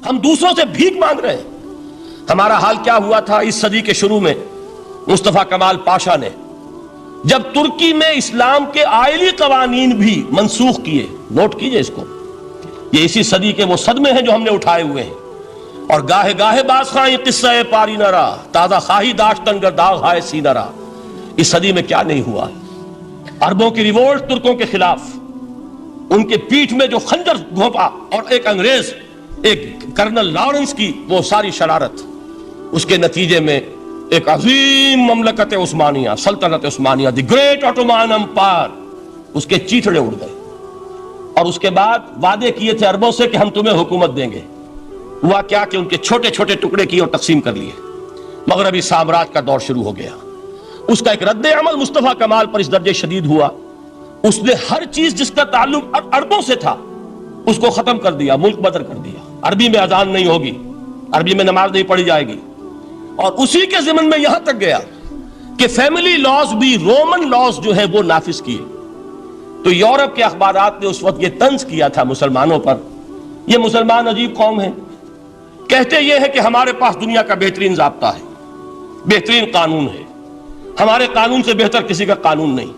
ہم دوسروں سے بھیک مانگ رہے ہیں۔ ہمارا حال کیا ہوا تھا اس صدی کے شروع میں؟ مصطفیٰ کمال پاشا نے جب ترکی میں اسلام کے آئلی قوانین بھی منسوخ کیے، نوٹ کیجئے اس کو، یہ اسی صدی کے وہ صدمے ہیں جو ہم نے اٹھائے ہوئے ہیں۔ اور گاہے گاہے باز خواہی قصہ پاری نہ رہا، تازہ خواہی داشتن گر داغ ہائے سی نہ رہا۔ اس صدی میں کیا نہیں ہوا؟ عربوں کی ریوولٹ ترکوں کے خلاف، ان کے پیٹھ میں جو خنجر گھونپا، اور ایک انگریز، ایک کرنل لارنس کی وہ ساری شرارت، اس کے نتیجے میں ایک عظیم مملکت عثمانیہ، سلطنت عثمانیہ، دی گریٹ آٹومان امپائر، اس کے چیتڑے اڑ گئے۔ اور اس کے بعد وعدے کیے تھے عربوں سے کہ ہم تمہیں حکومت دیں گے۔ ہوا کیا کہ ان کے چھوٹے چھوٹے ٹکڑے کیے اور تقسیم کر لیے۔ مغربی سامراج کا دور شروع ہو گیا۔ اس کا ایک رد عمل مصطفیٰ کمال پر اس درجے شدید ہوا، اس نے ہر چیز جس کا تعلق عربوں سے تھا اس کو ختم کر دیا، ملک بدر کر دیا۔ عربی میں اذان نہیں ہوگی، عربی میں نماز نہیں پڑھی جائے گی، اور اسی کے ضمن میں یہاں تک گیا کہ فیملی لاز بھی رومن لاز جو ہے وہ نافذ کیے۔ تو یورپ کے اخبارات نے اس وقت یہ طنز کیا تھا مسلمانوں پر، یہ مسلمان عجیب قوم ہے، کہتے یہ ہے کہ ہمارے پاس دنیا کا بہترین ضابطہ ہے، بہترین قانون ہے، ہمارے قانون سے بہتر کسی کا قانون نہیں۔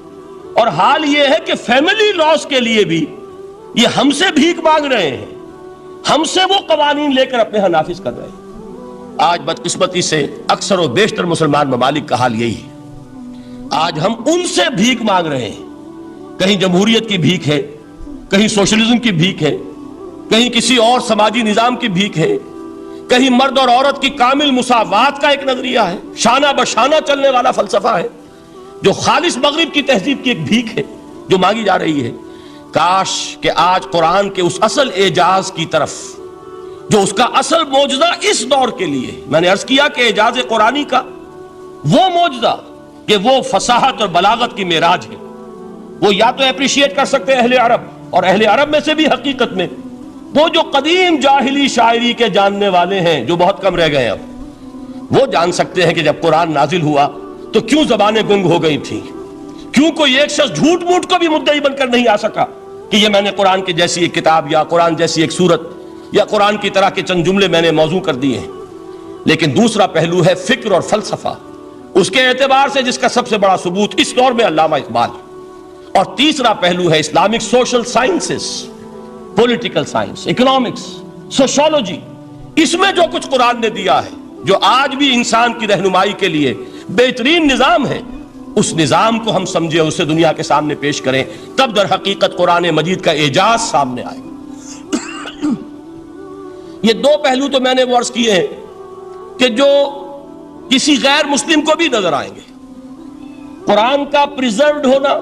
اور حال یہ ہے کہ فیملی لاز کے لیے بھی یہ ہم سے بھیک مانگ رہے ہیں، ہم سے وہ قوانین لے کر اپنے ہاں نافذ کر رہے ہیں۔ آج بدقسمتی سے اکثر و بیشتر مسلمان ممالک کا حال یہی ہے۔ آج ہم ان سے بھیک مانگ رہے ہیں، کہیں جمہوریت کی بھیک ہے، کہیں سوشلزم کی بھیک ہے، کہیں کسی اور سماجی نظام کی بھیک ہے، کہیں مرد اور عورت کی کامل مساوات کا ایک نظریہ ہے، شانہ بشانہ چلنے والا فلسفہ ہے، جو خالص مغرب کی تہذیب کی ایک بھیک ہے جو مانگی جا رہی ہے۔ کاش کہ آج قرآن کے اس اصل اعجاز کی طرف، جو اس کا اصل معجزہ اس دور کے لیے، میں نے عرض کیا کہ اعجاز قرآنی کا وہ معجزہ کہ وہ فصاحت اور بلاغت کی معراج ہے، وہ یا تو اپریشیٹ کر سکتے اہل عرب، اور اہل عرب میں سے بھی حقیقت میں وہ جو قدیم جاہلی شاعری کے جاننے والے ہیں جو بہت کم رہ گئے، اب وہ جان سکتے ہیں کہ جب قرآن نازل ہوا تو کیوں زبانیں گنگ ہو گئی تھیں، کیوں کوئی ایک شخص جھوٹ موٹ کو بھی مدعی بن کر نہیں آ سکا کہ یہ میں نے قرآن کی جیسی ایک کتاب یا قرآن جیسی ایک سورت یا قرآن کی طرح کے چند جملے میں نے موضوع کر دیے ہیں۔ لیکن دوسرا پہلو ہے فکر اور فلسفہ، اس کے اعتبار سے جس کا سب سے بڑا ثبوت اس دور میں علامہ اقبال، اور تیسرا پہلو ہے Islamic social sciences, political science, economics, sociology. اس میں جو کچھ قرآن نے دیا ہے، جو آج بھی انسان کی رہنمائی کے لیے بہترین نظام ہے، اس نظام کو ہم سمجھے، اسے دنیا کے سامنے پیش کریں، تب در حقیقت قرآن مجید کا اعجاز سامنے آئے۔ یہ دو پہلو تو میں نے وہ عرض کیے ہیں کہ جو کسی غیر مسلم کو بھی نظر آئیں گے۔ قرآن کا پریزروڈ ہونا،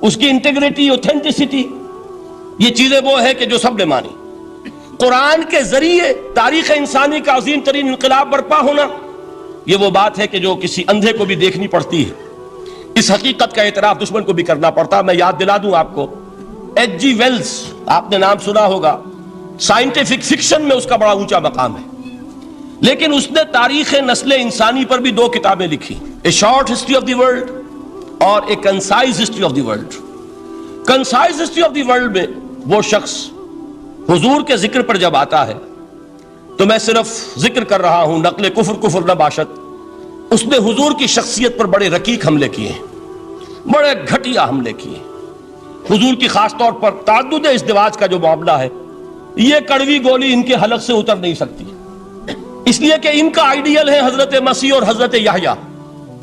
اس کی انٹیگریٹی، اوتھینٹسٹی، یہ چیزیں وہ ہے کہ جو سب نے مانی۔ قرآن کے ذریعے تاریخ انسانی کا عظیم ترین انقلاب برپا ہونا، یہ وہ بات ہے کہ جو کسی اندھے کو بھی دیکھنی پڑتی ہے۔ اس حقیقت کا اعتراف دشمن کو بھی کرنا پڑتا۔ میں یاد دلا دوں آپ کو، ایچ جی ویلز، آپ نے نام سنا ہوگا، سائنٹیفک فکشن میں اس کا بڑا اونچا مقام ہے، لیکن اس نے تاریخ نسل انسانی پر بھی دو کتابیں لکھی، a short history of the world اور a concise history of the world. Concise history of the world میں وہ شخص حضور کے ذکر پر جب آتا ہے تو میں صرف ذکر کر رہا ہوں، نقل کفر نہ باشد، اس نے حضور کی شخصیت پر بڑے رقیق حملے کیے ہیں، بڑے گھٹیا حملے کیے ہیں۔ حضور کی خاص طور پر تعدد ازدواج کا جو معاملہ ہے، یہ کڑوی گولی ان کے حلق سے اتر نہیں سکتی، اس لیے کہ ان کا آئیڈیل ہے حضرت مسیح اور حضرت یحییٰ،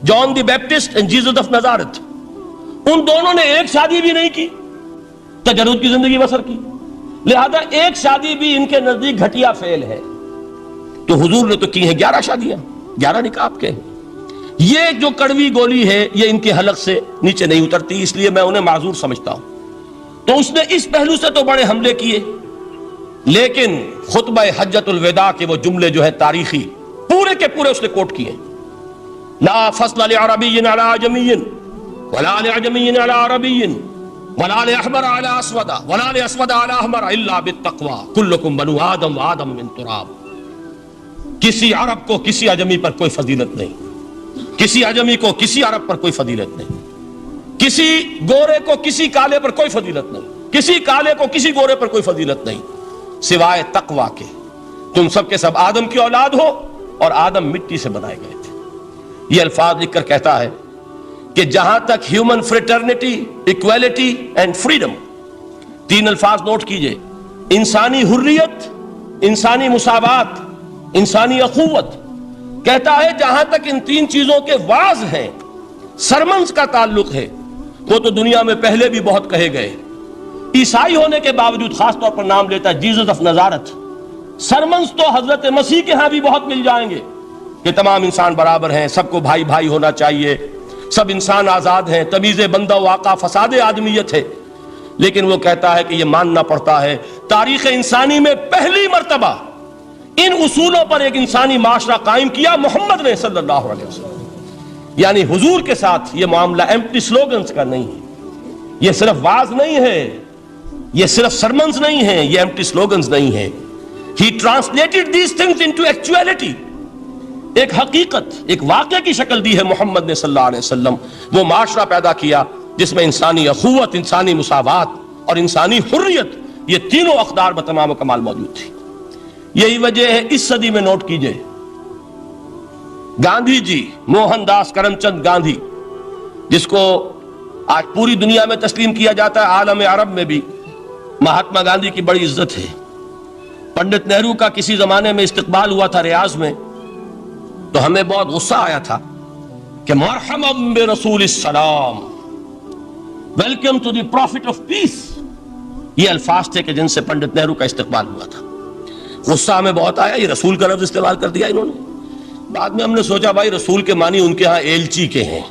جان دی بیپٹسٹ اینڈ جیسس آف نازارت۔ ان دونوں نے ایک شادی بھی نہیں کی، تجرد کی زندگی بسر کی، لہذا ایک شادی بھی ان کے نزدیک گھٹیا فعل ہے۔ تو حضور نے تو کی ہیں 11 شادیاں، 11 نکاح آپ کے ہیں۔ یہ جو کڑوی گولی ہے یہ ان کے حلق سے نیچے نہیں اترتی، اس لیے میں انہیں معذور سمجھتا ہوں۔ تو اس نے اس پہلو سے تو بڑے حملے کیے، لیکن خطبہ حجۃ الوداع کے وہ جملے جو ہے تاریخی، پورے کے پورے اس نے کوٹ کیے، لا فصل لعربی علی عجمی ولا لعجمی علی عربی ولا لأحمر علی اسود ولا لأسود علی احمر الا بالتقوی کلکم بنو آدم وآدم من تراب۔ کسی عرب کو کسی عجمی پر کوئی فضیلت نہیں، کسی عجمی کو کسی عرب پر کوئی فضیلت نہیں، کسی گورے کو کسی کالے پر کوئی فضیلت نہیں، کسی کالے کو کسی گورے پر کوئی فضیلت نہیں، سوائے تقوی کے۔ تم سب کے سب آدم کی اولاد ہو اور آدم مٹی سے بنائے گئے تھے. یہ الفاظ لکھ کر کہتا ہے کہ جہاں تک human fraternity, equality and freedom, تین الفاظ نوٹ کیجئے، انسانی حریت، انسانی مساوات، انسانی اخوت، کہتا ہے جہاں تک ان تین چیزوں کے واز ہیں، سرمنز کا تعلق ہے، وہ تو دنیا میں پہلے بھی بہت کہے گئے. عیسائی ہونے کے باوجود خاص طور پر نام لیتا ہے جیزس آف نزارت. سرمنز تو حضرت مسیح کے ہاں بھی بہت مل جائیں گے کہ تمام انسان برابر ہیں، سب کو بھائی بھائی ہونا چاہیے، سب انسان آزاد ہیں، تمیز بندہ و آقا فساد آدمیت ہے. لیکن وہ کہتا ہے کہ یہ ماننا پڑتا ہے تاریخ انسانی میں پہلی مرتبہ ان اصولوں پر ایک انسانی معاشرہ قائم کیا محمد نے صلی اللہ علیہ وسلم. یعنی حضور کے ساتھ یہ معاملہ ایمپٹی سلوگنز کا نہیں ہے، یہ صرف واز نہیں ہے، یہ صرف سرمنز نہیں ہیں، یہ ایمپٹی سلوگنز نہیں ہیں. He translated these things into actuality. ایک حقیقت، ایک واقعہ کی شکل دی ہے محمد نے صلی اللہ علیہ وسلم. وہ معاشرہ پیدا کیا جس میں انسانی اخوت، انسانی مساوات اور انسانی حریت، یہ تینوں اقدار بتمام و کمال موجود تھی. یہی وجہ ہے اس صدی میں نوٹ کیجئے گاندھی جی، موہن داس کرم چند گاندھی، جس کو آج پوری دنیا میں تسلیم کیا جاتا ہے، عالم عرب میں بھی مہاتما گاندھی کی بڑی عزت ہے. پنڈت نہرو کا کسی زمانے میں استقبال ہوا تھا ریاض میں، تو ہمیں بہت غصہ آیا تھا کہ مرحبا برسول السلام، welcome to the prophet of peace. یہ الفاظ تھے کہ جن سے پنڈت نہرو کا استقبال ہوا تھا. غصہ ہمیں بہت آیا، یہ رسول کا لفظ استعمال کر دیا انہوں نے. بعد میں ہم نے سوچا بھائی رسول کے معنی ان کے ہاں ایلچی کے ہیں،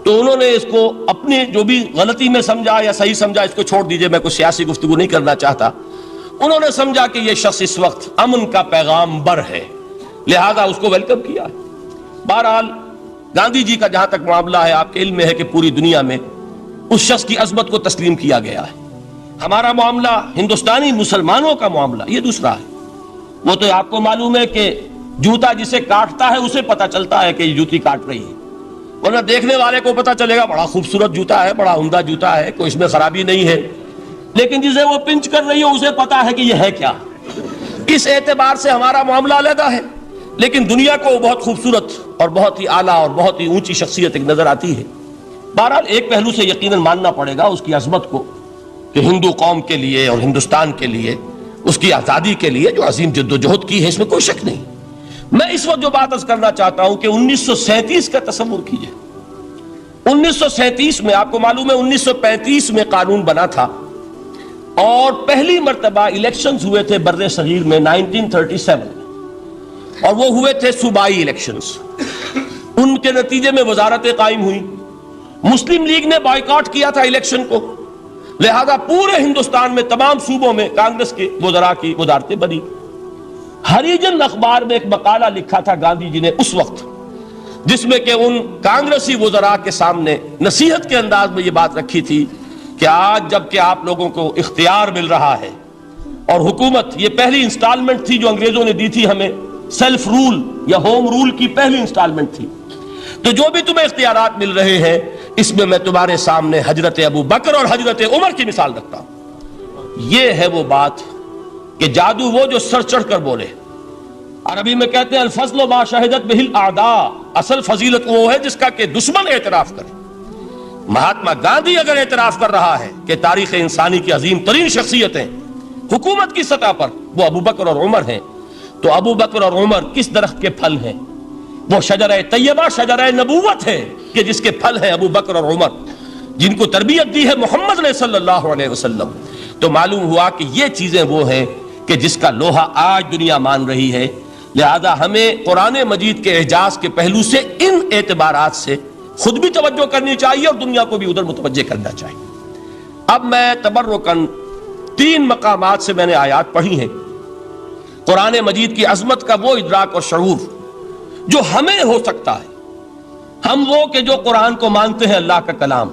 تو انہوں نے اس کو اپنی جو بھی غلطی میں سمجھا یا صحیح سمجھا اس کو چھوڑ دیجئے، میں کوئی سیاسی گفتگو نہیں کرنا چاہتا. انہوں نے سمجھا کہ یہ شخص اس وقت امن کا پیغام بر ہے، لہذا اس کو ویلکم کیا. بہرحال گاندھی جی کا جہاں تک معاملہ ہے، آپ کے علم میں ہے کہ پوری دنیا میں اس شخص کی عظمت کو تسلیم کیا گیا ہے. ہمارا معاملہ، ہندوستانی مسلمانوں کا معاملہ، یہ دوسرا ہے. وہ تو آپ کو معلوم ہے کہ جوتا جسے کاٹتا ہے اسے پتا چلتا ہے کہ یہ جوتی کاٹ رہی ہے، ورنہ دیکھنے والے کو پتا چلے گا بڑا خوبصورت جوتا ہے، بڑا عمدہ جوتا ہے، کوئی اس میں خرابی نہیں ہے. لیکن جسے وہ پنچ کر رہی ہے اسے پتا ہے کہ یہ ہے کیا. اس اعتبار سے ہمارا معاملہ علیحدہ ہے، لیکن دنیا کو وہ بہت خوبصورت اور بہت ہی اعلیٰ اور بہت ہی اونچی شخصیت ایک نظر آتی ہے. بہرحال ایک پہلو سے یقیناً ماننا پڑے گا اس کی عظمت کو، کہ ہندو قوم کے لیے اور ہندوستان کے لیے، اس کی آزادی کے لیے جو عظیم جد و جہد کی ہے، اس میں کوئی شک نہیں. میں اس وقت جو بات عرض کرنا چاہتا ہوں کہ 1937 کا تصور کیجئے. 1937 میں آپ کو معلوم ہے 1935 میں قانون بنا تھا اور پہلی مرتبہ الیکشنز ہوئے تھے بر صغیر میں 1937، اور وہ ہوئے تھے صوبائی الیکشنز. ان کے نتیجے میں وزارتیں قائم ہوئی. مسلم لیگ نے بائیکاٹ کیا تھا الیکشن کو، لہذا پورے ہندوستان میں تمام صوبوں میں کانگریس کے وزراء کی وزارتیں بنی. ہریجن اخبار میں ایک مقالہ لکھا تھا گاندھی جی نے اس وقت، جس میں کہ ان کانگریسی وزراء کے سامنے نصیحت کے انداز میں یہ بات رکھی تھی کہ آج جب کہ آپ لوگوں کو اختیار مل رہا ہے اور حکومت، یہ پہلی انسٹالمنٹ تھی جو انگریزوں نے دی تھی ہمیں، سیلف رول یا ہوم رول کی پہلی انسٹالمنٹ تھی، تو جو بھی تمہیں اختیارات مل رہے ہیں اس میں میں تمہارے سامنے حضرت ابو بکر اور حضرت عمر کی مثال رکھتا ہوں. یہ ہے وہ بات کہ جادو وہ جو سر چڑھ کر بولے. عربی میں کہتے ہیں الفضل ما شہدت بہ الاعداء، اصل فضیلت وہ ہے جس کا کہ دشمن اعتراف کرے. مہاتما گاندھی اگر اعتراف کر رہا ہے کہ تاریخ انسانی کی عظیم ترین شخصیتیں حکومت کی سطح پر وہ ابو بکر اور عمر ہیں، تو ابو بکر اور عمر کس درخت کے پھل ہیں؟ وہ شجرہ طیبہ، شجرہ نبوت ہے کہ جس کے پھل ہیں ابو بکر اور عمر، جن کو تربیت دی ہے محمد نے صلی اللہ علیہ وسلم. تو معلوم ہوا کہ یہ چیزیں وہ ہیں کہ جس کا لوہا آج دنیا مان رہی ہے. لہذا ہمیں قرآن مجید کے اعجاز کے پہلو سے ان اعتبارات سے خود بھی توجہ کرنی چاہیے اور دنیا کو بھی ادھر متوجہ کرنا چاہیے. اب میں تبرکاً 3 مقامات سے میں نے آیات پڑھی ہیں. قرآن مجید کی عظمت کا وہ ادراک اور شعور جو ہمیں ہو سکتا ہے، ہم وہ کہ جو قرآن کو مانتے ہیں اللہ کا کلام،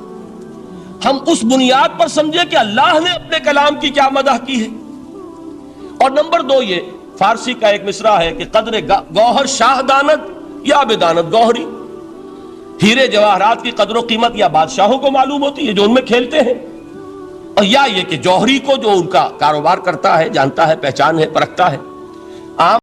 ہم اس بنیاد پر سمجھے کہ اللہ نے اپنے کلام کی کیا مدح کی ہے. اور نمبر 2 یہ فارسی کا ایک مصرع ہے کہ قدر گوہر شاہ داند یا بداند گوہری. ہیرے جواہرات کی قدر و قیمت یا بادشاہوں کو معلوم ہوتی ہے جو ان میں کھیلتے ہیں، اور یا یہ کہ جوہری کو جو ان کا کاروبار کرتا ہے، جانتا ہے، پہچان ہے، پرکھتا ہے.